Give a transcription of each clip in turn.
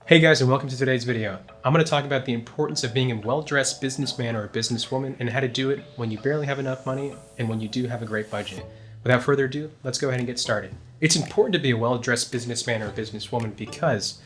Hey guys, and welcome to today's video. I'm going to talk about the importance of being a well-dressed businessman or a businesswoman and how to do it when you barely have enough money and when you do have a great budget. Without further ado, let's go ahead and get started. It's important to be a well-dressed businessman or a businesswoman because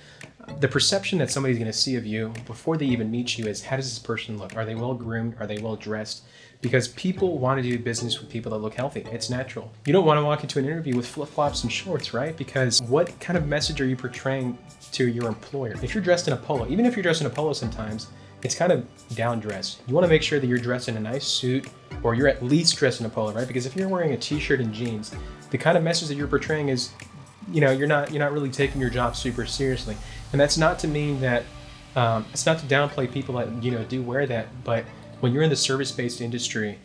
the perception that somebody's going to see of you before they even meet you is, how does this person look? Are they well-groomed? Are they well-dressed? Because people want to do business with people that look healthy. It's natural. You don't want to walk into an interview with flip-flops and shorts, right? Because what kind of message are you portraying to your employer? If you're dressed in a polo, even if you're dressed in a polo sometimes, it's kind of down dressed. You want to make sure that you're dressed in a nice suit, or you're at least dressed in a polo, right? Because if you're wearing a t-shirt and jeans, the kind of message that you're portraying is, you're not really taking your job super seriously. And that's not to mean that, it's not to downplay people that, do wear that, but when you're in the service-based industry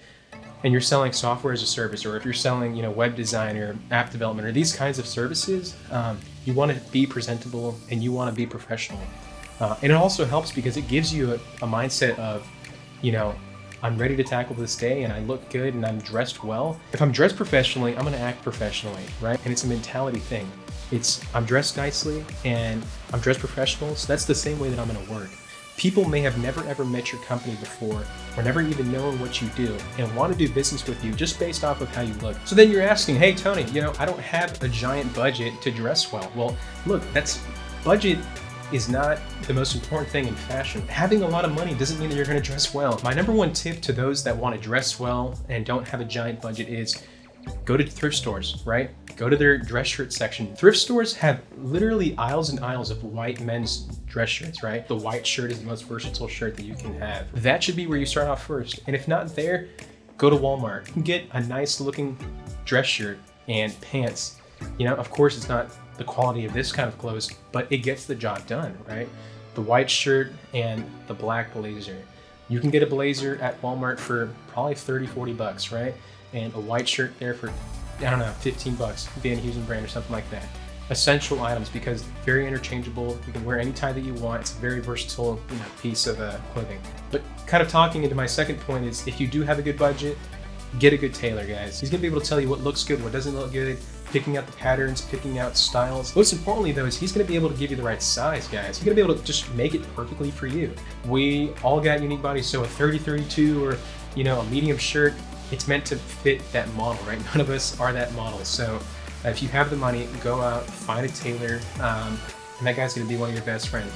and you're selling software as a service, or if you're selling, web design or app development or these kinds of services, you want to be presentable and you want to be professional. And it also helps because it gives you a mindset of, I'm ready to tackle this day and I look good and I'm dressed well. If I'm dressed professionally, I'm going to act professionally, right? And it's a mentality thing. I'm dressed nicely and I'm dressed professional, so that's the same way that I'm going to work. People may have never ever met your company before or never even known what you do and want to do business with you just based off of how you look. So then you're asking, hey Tony, I don't have a giant budget to dress well. Well, look, budget is not the most important thing in fashion. Having a lot of money doesn't mean that you're going to dress well. My number one tip to those that want to dress well and don't have a giant budget is go to thrift stores, right? Go to their dress shirt section. Thrift stores have literally aisles and aisles of white men's dress shirts, right? The white shirt is the most versatile shirt that you can have. That should be where you start off first. And if not there, go to Walmart. You can get a nice looking dress shirt and pants. Of course it's not the quality of this kind of clothes, but it gets the job done, right? The white shirt and the black blazer. You can get a blazer at Walmart for probably 30, 40 bucks, right? And a white shirt there for, 15 bucks, Van Heusen brand or something like that. Essential items because very interchangeable. You can wear any tie that you want. It's a very versatile piece of clothing. But kind of talking into my second point is, if you do have a good budget, get a good tailor, guys. He's gonna be able to tell you what looks good, what doesn't look good, picking out the patterns, picking out styles. Most importantly though is he's gonna be able to give you the right size, guys. He's gonna be able to just make it perfectly for you. We all got unique bodies, so a 30-32 or a medium shirt, it's meant to fit that model, right? None of us are that model. So if you have the money, go out, find a tailor, and that guy's gonna be one of your best friends.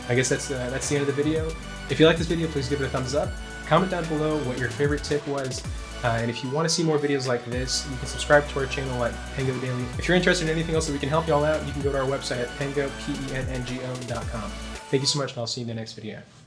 I guess that's the end of the video. If you like this video, please give it a thumbs up. Comment down below what your favorite tip was. And if you want to see more videos like this, you can subscribe to our channel at Penngo Daily. If you're interested in anything else that we can help y'all out, you can go to our website at Penngo, Penngo.com. Thank you so much, and I'll see you in the next video.